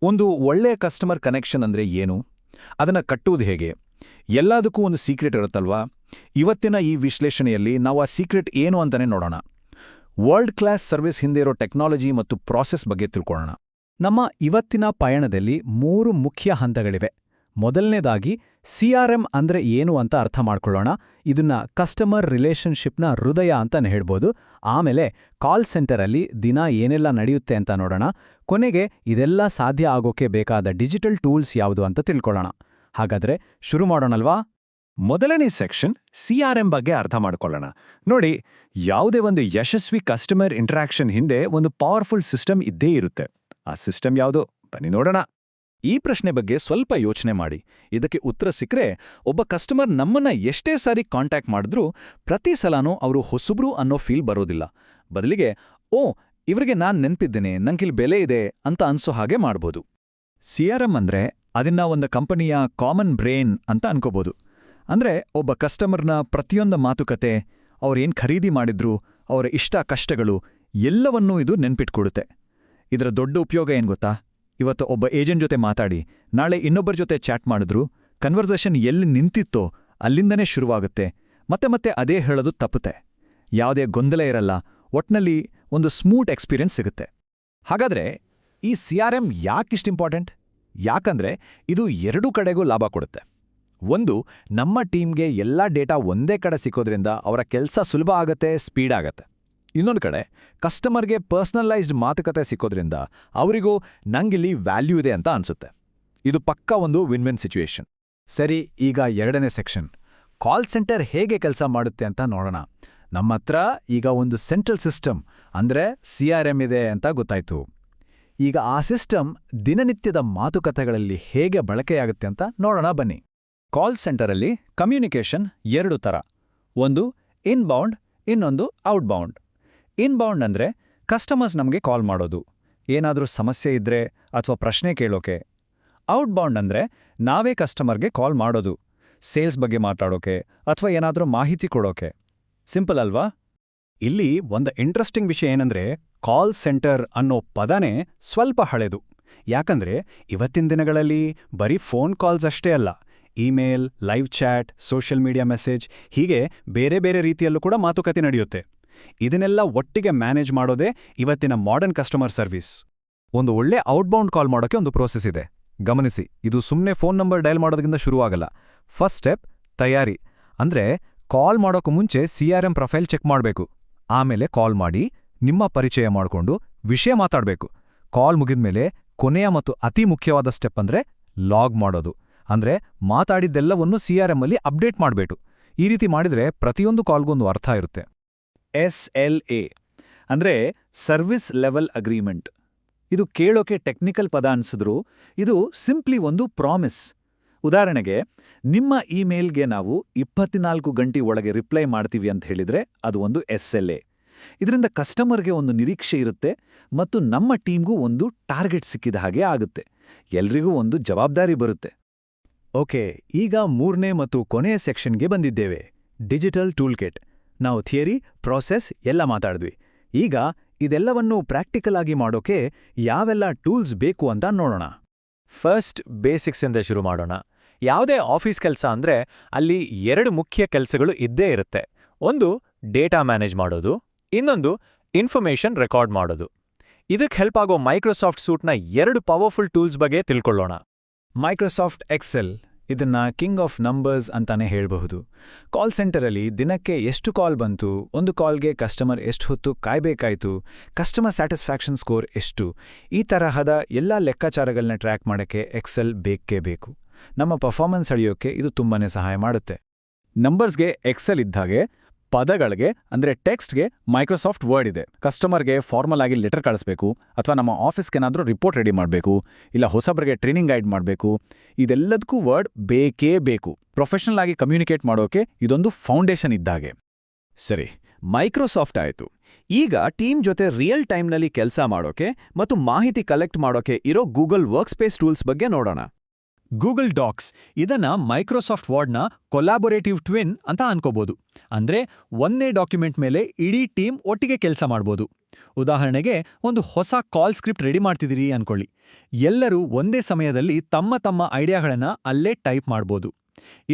ಒಂದು ಒಳ್ಳೆಯ customer connection ಅಂದ್ರೆ ಏನು? ಅದನ್ನ ಕಟ್ಟುವುದು ಹೇಗೆ? ಎಲ್ಲದಕ್ಕೂ ಒಂದು ಸೀಕ್ರೆಟ್ ಇರುತ್ತಲ್ವಾ? ಇವತ್ತಿನ ಈ ವಿಶ್ಲೇಷಣೆಯಲ್ಲಿ ನಾವು ಆ ಸೀಕ್ರೆಟ್ ಏನು ಅಂತಾನೆ ನೋಡೋಣ. ವರ್ಲ್ಡ್ ಕ್ಲಾಸ್ ಸರ್ವಿಸ್ ಹಿಂದೆ ಇರೋ ಟೆಕ್ನಾಲಜಿ ಮತ್ತು ಪ್ರಾಸೆಸ್ ಬಗ್ಗೆ ತಿಳ್ಕೊಳ್ಳೋಣ. ನಮ್ಮ ಇವತ್ತಿನ ಪಯಣದಲ್ಲಿ 3 ಮುಖ್ಯ ಹಂತಗಳಿವೆ. ಮೊದಲನೇದಾಗಿ CRM ಅಂದ್ರೆ ಏನು ಅಂತ ಅರ್ಥ ಮಾಡ್ಕೊಳ್ಳೋಣ. ಇದನ್ನ ಕಸ್ಟಮರ್ ರಿಲೇಷನ್ಶಿಪ್ನ ಹೃದಯ ಅಂತಾನೆ ಹೇಳ್ಬೋದು. ಆಮೇಲೆ ಕಾಲ್ ಸೆಂಟರಲ್ಲಿ ದಿನ ಏನೆಲ್ಲ ನಡೆಯುತ್ತೆ ಅಂತ ನೋಡೋಣ. ಕೊನೆಗೆ ಇದೆಲ್ಲ ಸಾಧ್ಯ ಆಗೋಕೆ ಬೇಕಾದ ಡಿಜಿಟಲ್ ಟೂಲ್ಸ್ ಯಾವುದು ಅಂತ ತಿಳ್ಕೊಳ್ಳೋಣ. ಹಾಗಾದ್ರೆ ಶುರು ಮಾಡೋಣಲ್ವಾ? ಮೊದಲನೇ ಸೆಕ್ಷನ್ CRM ಬಗ್ಗೆ ಅರ್ಥ ಮಾಡ್ಕೊಳ್ಳೋಣ. ನೋಡಿ, ಯಾವುದೇ ಒಂದು ಯಶಸ್ವಿ ಕಸ್ಟಮರ್ ಇಂಟರಾಕ್ಷನ್ ಹಿಂದೆ ಒಂದು ಪವರ್ಫುಲ್ ಸಿಸ್ಟಮ್ ಇದ್ದೇ ಇರುತ್ತೆ. ಆ ಸಿಸ್ಟಮ್ ಯಾವುದು? ಬನ್ನಿ ನೋಡೋಣ. ಈ ಪ್ರಶ್ನೆ ಬಗ್ಗೆ ಸ್ವಲ್ಪ ಯೋಚನೆ ಮಾಡಿ. ಇದಕ್ಕೆ ಉತ್ತರ ಸಿಕ್ಕರೆ, ಒಬ್ಬ ಕಸ್ಟಮರ್ ನಮ್ಮನ್ನ ಎಷ್ಟೇ ಸಾರಿ ಕಾಂಟ್ಯಾಕ್ಟ್ ಮಾಡಿದ್ರೂ ಪ್ರತಿ ಸಲನೂ ಅವರು ಹೊಸಬ್ರು ಅನ್ನೋ ಫೀಲ್ ಬರೋದಿಲ್ಲ. ಬದಲಿಗೆ, ಓ, ಇವ್ರಿಗೆ ನಾನ್ ನೆನ್ಪಿದ್ದೇನೆ, ನಂಗಿಲ್ ಬೆಲೆ ಇದೆ ಅಂತ ಅನ್ಸೋ ಹಾಗೆ ಮಾಡ್ಬೋದು. CRM ಅಂದ್ರೆ ಅದನ್ನ ಒಂದು ಕಂಪನಿಯ ಕಾಮನ್ ಬ್ರೇನ್ ಅಂತ ಅನ್ಕೋಬೋದು. ಅಂದ್ರೆ ಒಬ್ಬ ಕಸ್ಟಮರ್ನ ಪ್ರತಿಯೊಂದು ಮಾತುಕತೆ, ಅವ್ರೇನ್ ಖರೀದಿ ಮಾಡಿದ್ರು, ಅವರ ಇಷ್ಟ ಕಷ್ಟಗಳು ಎಲ್ಲವನ್ನೂ ಇದು ನೆನ್ಪಿಟ್ಕೊಡುತ್ತೆ. ಇದರ ದೊಡ್ಡ ಉಪಯೋಗ ಏನ್ ಗೊತ್ತಾ? ಇವತ್ತು ಒಬ್ಬ ಏಜೆಂಟ್ ಜೊತೆ ಮಾತಾಡಿ ನಾಳೆ ಇನ್ನೊಬ್ಬರ ಜೊತೆ ಚಾಟ್ ಮಾಡಿದ್ರು ಕನ್ವರ್ಸೇಷನ್ ಎಲ್ಲಿ ನಿಂತಿತ್ತೋ ಅಲ್ಲಿಂದನೇ ಶುರುವಾಗುತ್ತೆ. ಮತ್ತೆ ಅದೇ ಹೇಳೋದು ತಪ್ಪುತ್ತೆ. ಯಾವುದೇ ಗೊಂದಲ ಇರಲ್ಲ. ಒಟ್ನಲ್ಲಿ ಒಂದು ಸ್ಮೂತ್ ಎಕ್ಸ್ಪೀರಿಯನ್ಸ್ ಸಿಗುತ್ತೆ. ಹಾಗಾದ್ರೆ ಈ CRM ಯಾಕಿಷ್ಟು ಇಂಪಾರ್ಟೆಂಟ್? ಯಾಕಂದ್ರೆ ಇದು ಎರಡೂ ಕಡೆಗೂ ಲಾಭ ಕೊಡುತ್ತೆ. ಒಂದು, ನಮ್ಮ ಟೀಮ್ಗೆ ಎಲ್ಲ ಡೇಟಾ ಒಂದೇ ಕಡೆ ಸಿಕ್ಕೋದ್ರಿಂದ ಅವರ ಕೆಲಸ ಸುಲಭ ಆಗತ್ತೆ, ಸ್ಪೀಡ್ ಆಗತ್ತೆ. ಇನ್ನೊಂದು ಕಡೆ, ಕಸ್ಟಮರ್ಗೆ ಪರ್ಸನಲೈಸ್ಡ್ ಮಾತುಕತೆ ಸಿಕ್ಕೋದ್ರಿಂದ ಅವರಿಗೂ ನಂಗಿಲ್ಲಿ ವ್ಯಾಲ್ಯೂ ಇದೆ ಅಂತ ಅನ್ಸುತ್ತೆ. ಇದು ಪಕ್ಕಾ ಒಂದು ವಿನ್ ವಿನ್ ಸಿಚುಯೇಷನ್. ಸರಿ, ಈಗ ಎರಡನೇ ಸೆಕ್ಷನ್, ಕಾಲ್ ಸೆಂಟರ್ ಹೇಗೆ ಕೆಲಸ ಮಾಡುತ್ತೆ ಅಂತ ನೋಡೋಣ. ನಮ್ಮತ್ರ ಈಗ ಒಂದು ಸೆಂಟ್ರಲ್ ಸಿಸ್ಟಮ್ ಅಂದ್ರೆ CRM ಇದೆ ಅಂತ ಗೊತ್ತಾಯ್ತು. ಈಗ ಆ ಸಿಸ್ಟಮ್ ದಿನನಿತ್ಯದ ಮಾತುಕತೆಗಳಲ್ಲಿ ಹೇಗೆ ಬಳಕೆಯಾಗುತ್ತೆ ಅಂತ ನೋಡೋಣ ಬನ್ನಿ. ಕಾಲ್ ಸೆಂಟರಲ್ಲಿ ಕಮ್ಯುನಿಕೇಷನ್ 2 ಥರ. ಒಂದು ಇನ್ಬೌಂಡ್, ಇನ್ನೊಂದು ಔಟ್ಬೌಂಡ್. ಇನ್ಬೌಂಡ್ ಅಂದ್ರೆ ಕಸ್ಟಮರ್ಸ್ ನಮಗೆ ಕಾಲ್ ಮಾಡೋದು, ಏನಾದರೂ ಸಮಸ್ಯೆ ಇದ್ರೆ ಅಥವಾ ಪ್ರಶ್ನೆ ಕೇಳೋಕೆ. ಔಟ್ಬೌಂಡ್ ಅಂದ್ರೆ ನಾವೇ ಕಸ್ಟಮರ್ಗೆ ಕಾಲ್ ಮಾಡೋದು, ಸೇಲ್ಸ್ ಬಗ್ಗೆ ಮಾತಾಡೋಕೆ ಅಥವಾ ಏನಾದರೂ ಮಾಹಿತಿ ಕೊಡೋಕೆ. ಸಿಂಪಲ್ ಅಲ್ವಾ? ಇಲ್ಲಿ ಒಂದು ಇಂಟ್ರೆಸ್ಟಿಂಗ್ ವಿಷಯ ಏನಂದ್ರೆ, ಕಾಲ್ ಸೆಂಟರ್ ಅನ್ನೋ ಪದನೇ ಸ್ವಲ್ಪ ಹಳೆದು. ಯಾಕಂದ್ರೆ ಇವತ್ತಿನ ದಿನಗಳಲ್ಲಿ ಬರೀ ಫೋನ್ ಕಾಲ್ಸ್ ಅಷ್ಟೇ ಅಲ್ಲ, email, live chat, social media message, ಹೀಗೆ ಬೇರೆ ಬೇರೆ ರೀತಿಯಲ್ಲೂ ಕೂಡ ಮಾತುಕತೆ ನಡೆಯುತ್ತೆ. ಇದನ್ನೆಲ್ಲ ಒಟ್ಟಿಗೆ ಮ್ಯಾನೇಜ್ ಮಾಡೋದೇ ಇವತ್ತಿನ ಮಾಡರ್ನ್ ಕಸ್ಟಮರ್ ಸರ್ವಿಸ್. ಒಂದು ಒಳ್ಳೆ ಔಟ್ಬೌಂಡ್ ಕಾಲ್ ಮಾಡೋಕೆ ಒಂದು ಪ್ರೋಸೆಸ್ ಇದೆ. ಗಮನಿಸಿ, ಇದು ಸುಮ್ಮನೆ ಫೋನ್ ನಂಬರ್ ಡಯಲ್ ಮಾಡೋದ್ರಿಂದ ಶುರುವಾಗಲ್ಲ. ಫಸ್ಟ್ ಸ್ಟೆಪ್ ತಯಾರಿ. ಅಂದ್ರೆ ಕಾಲ್ ಮಾಡೋಕೆ ಮುಂಚೆ CRM ಪ್ರೊಫೈಲ್ ಚೆಕ್ ಮಾಡಬೇಕು. ಆಮೇಲೆ ಕಾಲ್ ಮಾಡಿ ನಿಮ್ಮ ಪರಿಚಯ ಮಾಡಿಕೊಂಡು ವಿಷಯ ಮಾತಾಡಬೇಕು. ಕಾಲ್ ಮುಗಿದ್ಮೇಲೆ ಕೊನೆಯ ಮತ್ತು ಅತಿ ಮುಖ್ಯವಾದ ಸ್ಟೆಪ್ ಅಂದ್ರೆ ಲಾಗ್ ಮಾಡೋದು. ಅಂದ್ರೆ ಮಾತಾಡಿದ್ದೆಲ್ಲವನ್ನೂ CRM ಅಲ್ಲಿ ಅಪ್ಡೇಟ್ ಮಾಡಬೇಕು. ಈ ರೀತಿ ಮಾಡಿದ್ರೆ ಪ್ರತಿಯೊಂದು ಕಾಲ್ಗೊಂದು ಅರ್ಥ ಇರುತ್ತೆ. SLA ಅಂದ್ರೆ ಸರ್ವಿಸ್ ಲೆವೆಲ್ ಅಗ್ರಿಮೆಂಟ್. ಇದು ಕೇಳೋಕೆ ಟೆಕ್ನಿಕಲ್ ಪದ ಅನ್ಸಿದ್ರು ಇದು ಸಿಂಪ್ಲಿ ಒಂದು ಪ್ರಾಮಿಸ್. ಉದಾಹರಣೆಗೆ, ನಿಮ್ಮ ಇಮೇಲ್ಗೆ ನಾವು 24 ಗಂಟೆ ಒಳಗೆ ರಿಪ್ಲೈ ಮಾಡ್ತೀವಿ ಅಂತ ಹೇಳಿದ್ರೆ ಅದು ಒಂದು SLA. ಇದರಿಂದ ಕಸ್ಟಮರ್ಗೆ ಒಂದು ನಿರೀಕ್ಷೆ ಇರುತ್ತೆ ಮತ್ತು ನಮ್ಮ ಟೀಮ್ಗೂ ಒಂದು ಟಾರ್ಗೆಟ್ ಸಿಕ್ಕಿದ ಹಾಗೆ ಆಗುತ್ತೆ. ಎಲ್ರಿಗೂ ಒಂದು ಜವಾಬ್ದಾರಿ ಬರುತ್ತೆ. ಓಕೆ, ಈಗ 3ನೇ ಮತ್ತು ಕೊನೆಯ ಸೆಕ್ಷನ್ಗೆ ಬಂದಿದ್ದೇವೆ, ಡಿಜಿಟಲ್ ಟೂಲ್ ಕಿಟ್. ನಾವು ಥಿಯರಿ, ಪ್ರಾಸೆಸ್ ಎಲ್ಲ ಮಾತಾಡಿದ್ವಿ. ಈಗ ಇದೆಲ್ಲವನ್ನೂ ಪ್ರಾಕ್ಟಿಕಲ್ ಆಗಿ ಮಾಡೋಕೆ ಯಾವೆಲ್ಲ ಟೂಲ್ಸ್ ಬೇಕು ಅಂತ ನೋಡೋಣ. ಫಸ್ಟ್ ಬೇಸಿಕ್ಸ್ ಇಂದ ಶುರು ಮಾಡೋಣ. ಯಾವುದೇ ಆಫೀಸ್ ಕೆಲಸ ಅಂದ್ರೆ ಅಲ್ಲಿ 2 ಮುಖ್ಯ ಕೆಲಸಗಳು ಇದ್ದೇ ಇರುತ್ತೆ. ಒಂದು ಡೇಟಾ ಮ್ಯಾನೇಜ್ ಮಾಡೋದು, ಇನ್ನೊಂದು ಇನ್ಫಾರ್ಮೇಷನ್ ರೆಕಾರ್ಡ್ ಮಾಡೋದು. ಇದಕ್ಕೆ ಹೆಲ್ಪ್ ಆಗೋ ಮೈಕ್ರೋಸಾಫ್ಟ್ ಸೂಟ್ನ 2 ಪವರ್ಫುಲ್ ಟೂಲ್ಸ್ ಬಗ್ಗೆ ತಿಳ್ಕೊಳ್ಳೋಣ. ಮೈಕ್ರೋಸಾಫ್ಟ್ ಎಕ್ಸೆಲ್, ಇದನ್ನ ಕಿಂಗ್ ಆಫ್ ನಂಬರ್ಸ್ ಅಂತಾನೆ ಹೇಳಬಹುದು. ಕಾಲ್ ಸೆಂಟರಲ್ಲಿ ದಿನಕ್ಕೆ ಎಷ್ಟು ಕಾಲ್ ಬಂತು, ಒಂದು ಕಾಲ್ಗೆ ಕಸ್ಟಮರ್ ಎಷ್ಟು ಹೊತ್ತು ಕಾಯ್ಬೇಕಾಯ್ತು, ಕಸ್ಟಮರ್ ಸ್ಯಾಟಿಸ್ಫ್ಯಾಕ್ಷನ್ ಸ್ಕೋರ್ ಎಷ್ಟು, ಈ ತರಹದ ಎಲ್ಲ ಲೆಕ್ಕಾಚಾರಗಳನ್ನ ಟ್ರ್ಯಾಕ್ ಮಾಡೋಕ್ಕೆ ಎಕ್ಸೆಲ್ ಬೇಕೇ ಬೇಕು. ನಮ್ಮ ಪರ್ಫಾರ್ಮೆನ್ಸ್ ಅಳಿಯೋಕೆ ಇದು ತುಂಬಾನೇ ಸಹಾಯ ಮಾಡುತ್ತೆ. ನಂಬರ್ಸ್ಗೆ ಎಕ್ಸೆಲ್ ಇದ್ದಾಗೆ, ಪದಗಳಿಗೆ ಅಂದ್ರೆ ಟೆಕ್ಸ್ಟ್ಗೆ ಮೈಕ್ರೋಸಾಫ್ಟ್ ವರ್ಡ್ ಇದೆ. ಕಸ್ಟಮರ್ಗೆ ಫಾರ್ಮಲ್ ಆಗಿ ಲೆಟರ್ ಕಳಿಸ್ಬೇಕು, ಅಥವಾ ನಮ್ಮ ಆಫೀಸ್ಗೇನಾದರೂ ರಿಪೋರ್ಟ್ ರೆಡಿ ಮಾಡಬೇಕು, ಇಲ್ಲ ಹೊಸಬರಿಗೆ ಟ್ರೈನಿಂಗ್ ಗೈಡ್ ಮಾಡಬೇಕು, ಇದೆಲ್ಲದಕ್ಕೂ ವರ್ಡ್ ಬೇಕೇ ಬೇಕು. ಪ್ರೊಫೆಷನಲ್ ಆಗಿ ಕಮ್ಯುನಿಕೇಟ್ ಮಾಡೋಕೆ ಇದೊಂದು ಫೌಂಡೇಶನ್ ಇದ್ದಾಗೆ. ಸರಿ, ಮೈಕ್ರೋಸಾಫ್ಟ್ ಆಯಿತು. ಈಗ ಟೀಮ್ ಜೊತೆ ರಿಯಲ್ ಟೈಮ್ನಲ್ಲಿ ಕೆಲಸ ಮಾಡೋಕೆ ಮತ್ತು ಮಾಹಿತಿ ಕಲೆಕ್ಟ್ ಮಾಡೋಕೆ ಇರೋ ಗೂಗಲ್ ವರ್ಕ್ಸ್ಪೇಸ್ ಟೂಲ್ಸ್ ಬಗ್ಗೆ ನೋಡೋಣ. ಗೂಗಲ್ ಡಾಕ್ಸ್, ಇದನ್ನ ಮೈಕ್ರೋಸಾಫ್ಟ್ ವರ್ಡ್ನ ಕೊಲಾಬೊರೇಟಿವ್ ಟ್ವಿನ್ ಅಂತ ಅನ್ಕೋಬಹುದು. ಅಂದ್ರೆ ಒಂದೇ ಡಾಕ್ಯುಮೆಂಟ್ ಮೇಲೆ ಇಡೀ ಟೀಮ್ ಒಟ್ಟಿಗೆ ಕೆಲಸ ಮಾಡ್ಬೋದು. ಉದಾಹರಣೆಗೆ ಒಂದು ಹೊಸ ಕಾಲ್ ಸ್ಕ್ರಿಪ್ಟ್ ರೆಡಿ ಮಾಡ್ತಿದ್ದೀರಿ ಅನ್ಕೊಳ್ಳಿ. ಎಲ್ಲರೂ ಒಂದೇ ಸಮಯದಲ್ಲಿ ತಮ್ಮ ತಮ್ಮ ಐಡಿಯಾಗಳನ್ನ ಅಲ್ಲೇ ಟೈಪ್ ಮಾಡ್ಬೋದು.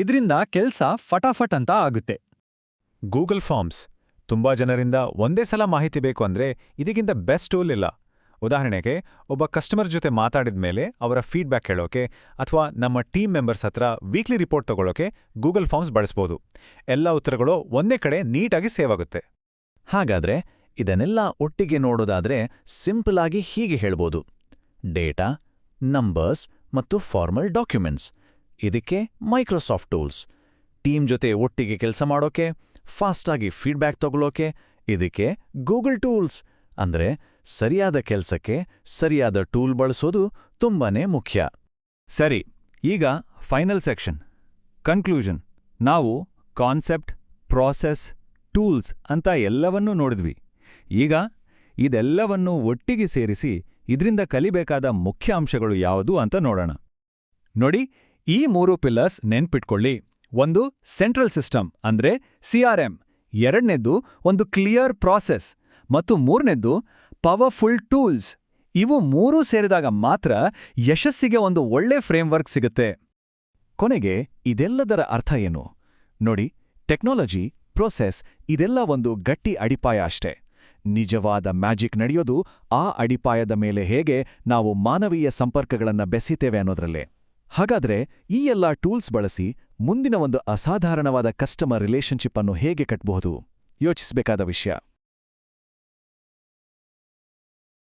ಇದರಿಂದ ಕೆಲ್ಸ ಫಟಾಫಟ್ ಅಂತ ಆಗುತ್ತೆ. Google forms. ತುಂಬಾ ಜನರಿಂದ ಒಂದೇ ಸಲ ಮಾಹಿತಿ ಬೇಕು ಅಂದ್ರೆ ಇದಕ್ಕಿಂತ ಬೆಸ್ಟ್ ಟೂಲ್ ಇಲ್ಲ. ಉದಾಹರಣೆಗೆ, ಒಬ್ಬ ಕಸ್ಟಮರ್ ಜೊತೆ ಮಾತಾಡಿದ ಮೇಲೆ ಅವರ ಫೀಡ್ಬ್ಯಾಕ್ ಹೇಳೋಕೆ ಅಥವಾ ನಮ್ಮ ಟೀಮ್ ಮೆಂಬರ್ಸ್ ಹತ್ರ ವೀಕ್ಲಿ ರಿಪೋರ್ಟ್ ತಗೊಳ್ಳೋಕೆ ಗೂಗಲ್ ಫಾರ್ಮ್ಸ್ ಬಳಸ್ಬೋದು. ಎಲ್ಲ ಉತ್ತರಗಳು ಒಂದೇ ಕಡೆ ನೀಟಾಗಿ ಸೇವ್ ಆಗುತ್ತೆ. ಹಾಗಾದ್ರೆ ಇದನ್ನೆಲ್ಲ ಒಟ್ಟಿಗೆ ನೋಡೋದಾದ್ರೆ ಸಿಂಪಲ್ ಆಗಿ ಹೀಗೆ ಹೇಳ್ಬೋದು: ಡೇಟಾ, ನಂಬರ್ಸ್ ಮತ್ತು ಫಾರ್ಮಲ್ ಡಾಕ್ಯುಮೆಂಟ್ಸ್. ಇದಕ್ಕೆ ಮೈಕ್ರೋಸಾಫ್ಟ್ ಟೂಲ್ಸ್. ಟೀಮ್ ಜೊತೆ ಒಟ್ಟಿಗೆ ಕೆಲಸ ಮಾಡೋಕೆ, ಫಾಸ್ಟಾಗಿ ಫೀಡ್ಬ್ಯಾಕ್ ತಗೊಳ್ಳೋಕೆ ಇದಕ್ಕೆ ಗೂಗಲ್ ಟೂಲ್ಸ್. ಅಂದ್ರೆ ಸರಿಯಾದ ಕೆಲಸಕ್ಕೆ ಸರಿಯಾದ ಟೂಲ್ ಬಳಸೋದು ತುಂಬಾನೇ ಮುಖ್ಯ. ಸರಿ, ಈಗ ಫೈನಲ್ ಸೆಕ್ಷನ್, ಕನ್ಕ್ಲೂಷನ್. ನಾವು ಕಾನ್ಸೆಪ್ಟ್, ಪ್ರಾಸೆಸ್, ಟೂಲ್ಸ್ ಅಂತ ಎಲ್ಲವನ್ನೂ ನೋಡಿದ್ವಿ. ಈಗ ಇದೆಲ್ಲವನ್ನೂ ಒಟ್ಟಿಗೆ ಸೇರಿಸಿ ಇದರಿಂದ ಕಲಿಬೇಕಾದ ಮುಖ್ಯ ಅಂಶಗಳು ಯಾವುದು ಅಂತ ನೋಡೋಣ. ನೋಡಿ, ಈ 3 ಪಿಲ್ಲರ್ಸ್ ನೆನ್ಪಿಟ್ಕೊಳ್ಳಿ. ಒಂದು ಸೆಂಟ್ರಲ್ ಸಿಸ್ಟಮ್ ಅಂದ್ರೆ CRM, ಎರಡನೇದ್ದು ಒಂದು ಕ್ಲಿಯರ್ ಪ್ರಾಸೆಸ್ ಮತ್ತು ಮೂರನೇದ್ದು ಪವರ್ಫುಲ್ ಟೂಲ್ಸ್. ಇವು 3 ಸೇರಿದಾಗ ಮಾತ್ರ ಯಶಸ್ಸಿಗೆ ಒಂದು ಒಳ್ಳೆ ಫ್ರೇಮ್ವರ್ಕ್ ಸಿಗುತ್ತೆ. ಕೊನೆಗೆ ಇದೆಲ್ಲದರ ಅರ್ಥ ಏನು? ನೋಡಿ, ಟೆಕ್ನಾಲಜಿ, ಪ್ರೊಸೆಸ್ ಇದೆಲ್ಲ ಒಂದು ಗಟ್ಟಿ ಅಡಿಪಾಯ ಅಷ್ಟೇ. ನಿಜವಾದ ಮ್ಯಾಜಿಕ್ ನಡೆಯೋದು ಆ ಅಡಿಪಾಯದ ಮೇಲೆ ಹೇಗೆ ನಾವು ಮಾನವೀಯ ಸಂಪರ್ಕಗಳನ್ನು ಬೆಸಿತೇವೆ ಅನ್ನೋದ್ರಲ್ಲೇ. ಹಾಗಾದ್ರೆ ಈ ಎಲ್ಲ ಟೂಲ್ಸ್ ಬಳಸಿ ಮುಂದಿನ ಒಂದು ಅಸಾಧಾರಣವಾದ ಕಸ್ಟಮರ್ ರಿಲೇಶನ್ಶಿಪ್ ಅನ್ನು ಹೇಗೆ ಕಟ್ಟಬಹುದು? ಯೋಚಿಸಬೇಕಾದ ವಿಷಯ.